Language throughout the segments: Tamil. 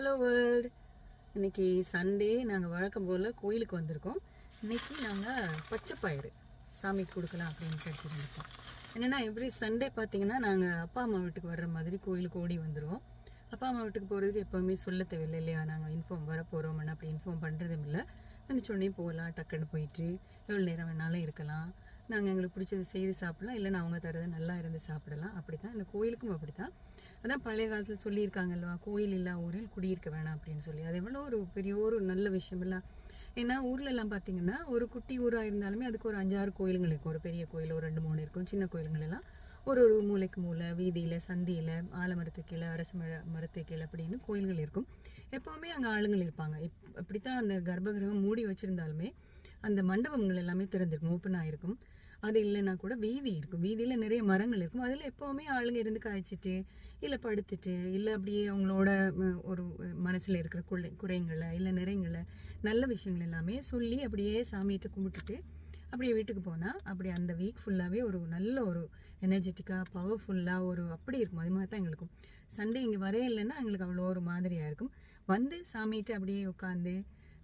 Hello world. இன்றைக்கி சண்டே. நாங்கள் வழக்கம் போல் கோயிலுக்கு வந்திருக்கோம். இன்றைக்கி நாங்கள் பச்சைப்பயிறு சாமிக்கு கொடுக்கலாம் அப்படின்னு கேட்டுருக்கோம். என்னென்னா எவ்ரி சண்டே பார்த்திங்கன்னா நாங்கள் அப்பா அம்மா வீட்டுக்கு வர்ற மாதிரி கோயிலுக்கு ஓடி வந்துடுவோம். அப்பா அம்மா வீட்டுக்கு போகிறதுக்கு எப்போவுமே சொல்ல தேவையில்லை இல்லையா? நாங்கள் இன்ஃபார்ம் வர போகிறோம்னு அப்படி இன்ஃபார்ம் பண்ணுறதும் இல்லை. நினச்சோடனே போகலாம், டக்குன்னு போயிட்டு எவ்வளோ நேரம் வேணாலும் இருக்கலாம். நாங்கள் எங்களுக்கு பிடிச்சது செய்து சாப்பிடலாம், இல்லைன்னா அவங்க தரது நல்லா இருந்து சாப்பிடலாம். அப்படி தான் இந்த கோயிலுக்கும் அப்படி தான். அதான் பழைய காலத்தில் சொல்லியிருக்காங்கல்வா, கோயில் இல்லா ஊரில் குடியிருக்க வேணாம் அப்படின்னு சொல்லி. அது எவ்வளோ ஒரு பெரிய ஒரு நல்ல விஷயம் இல்லை? ஏன்னா ஊர்லெல்லாம் பார்த்தீங்கன்னா ஒரு குட்டி ஊராக இருந்தாலுமே அதுக்கு ஒரு 5-6 கோயிலுங்கள் இருக்கும். ஒரு பெரிய கோயில் ஒரு 2-3 இருக்கும். சின்ன கோயிலுங்கள் எல்லாம் ஒரு மூலைக்கு மூலை, வீதியில், சந்தியில், ஆலமரத்து கீழே, அரசு மரத்து கீழே அப்படின்னு கோயில்கள் இருக்கும். எப்போவுமே அங்கே ஆளுங்கள் இருப்பாங்க. அப்படித்தான் அந்த கர்ப்பகிரகம் மூடி வச்சுருந்தாலுமே அந்த மண்டபங்கள் எல்லாமே திறந்திருக்கும், ஓப்பனாக இருக்கும். அது இல்லைன்னா கூட வீதி இருக்கும். வீதியில் நிறைய மரங்கள் இருக்கும். அதில் எப்போவுமே ஆளுங்க இருந்து காய்ச்சிட்டு இல்லை படுத்துட்டு இல்லை அப்படியே அவங்களோட ஒரு மனசில் இருக்கிற குறைங்களை இல்லை நிறைங்களை நல்ல விஷயங்கள் எல்லாமே சொல்லி அப்படியே சாமியிட்ட கும்பிட்டுட்டு அப்படியே வீட்டுக்கு போனால் அப்படி அந்த வீக் ஃபுல்லாகவே ஒரு நல்ல ஒரு எனர்ஜெட்டிக்காக பவர்ஃபுல்லாக ஒரு அப்படி இருக்கும். அது மாதிரி தான் எங்களுக்கும் சண்டே இங்கே வரைய இல்லைன்னா எங்களுக்கு அவ்வளோ ஒரு மாதிரியாக இருக்கும். வந்து சாமிகிட்ட அப்படியே உட்காந்து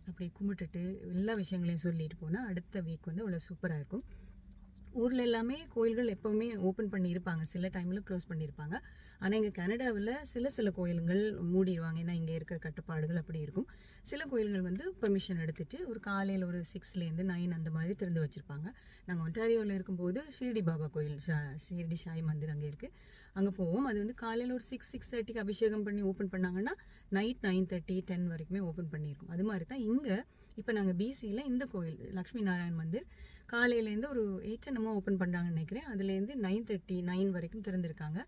அப்படியே கும்பிட்டுட்டு எல்லா விஷயங்களையும் சொல்லிட்டு போனால் அடுத்த வீக் வந்து அவ்வளோ சூப்பராக இருக்கும். ஊரில் எல்லாமே கோயில்கள் எப்போவுமே ஓப்பன் பண்ணியிருப்பாங்க, சில டைமில் க்ளோஸ் பண்ணியிருப்பாங்க. ஆனால் இங்கே கனடாவில் சில கோயில்கள் மூடிடுவாங்க. ஏன்னா இங்கே இருக்கிற கட்டுப்பாடுகள் அப்படி இருக்கும். சில கோயில்கள் வந்து பெர்மிஷன் எடுத்துகிட்டு ஒரு காலையில் ஒரு 6லேருந்து 9 அந்த மாதிரி திறந்து வச்சுருப்பாங்க. நாங்கள் ஒன்டாரியோவில் இருக்கும்போது ஷீரடி பாபா கோயில், ஷீரடி சாய் மந்திர் அங்கே இருக்குது. அங்கே போவோம். அது வந்து காலையில் ஒரு 6-6:30க்கு அபிஷேகம் பண்ணி ஓப்பன் பண்ணாங்கன்னா நைட் 9:30 10 வரைக்குமே ஓப்பன் பண்ணியிருக்கோம். அது மாதிரி தான் இங்கே இப்போ நாங்கள் பிசியில் இந்த கோயில் லக்ஷ்மி நாராயண் மந்திர் காலையிலேருந்து ஒரு 8 என்னமோ ஓப்பன் பண்ணுறாங்கன்னு நினைக்கிறேன். அதுலேருந்து 9:30 9 வரைக்கும் திறந்துருக்காங்க.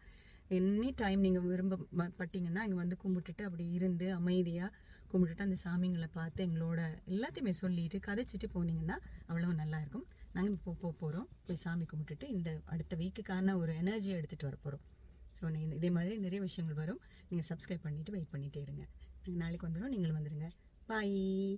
எனி டைம் நீங்கள் பட்டிங்கன்னா இங்கே வந்து கும்பிட்டுட்டு அப்படி இருந்து அமைதியாக கும்பிட்டுட்டு அந்த சாமிங்களை பார்த்து எங்களோட எல்லாத்தையுமே சொல்லிட்டு கதைச்சிட்டு போனீங்கன்னா அவ்வளோ நல்லாயிருக்கும். நாங்கள் இப்போ போகிறோம், போய் சாமி கும்பிட்டுட்டு இந்த அடுத்த வீக்குக்கான ஒரு எனர்ஜியை எடுத்துகிட்டு வர போகிறோம். ஸோ இதே மாதிரி நிறைய விஷயங்கள் வரும். நீங்கள் சப்ஸ்கிரைப் பண்ணிவிட்டு வெயிட் பண்ணிகிட்டே இருங்க. நாங்கள் நாளைக்கு வந்துடும், நீங்களும் வந்துடுங்க. பாய்.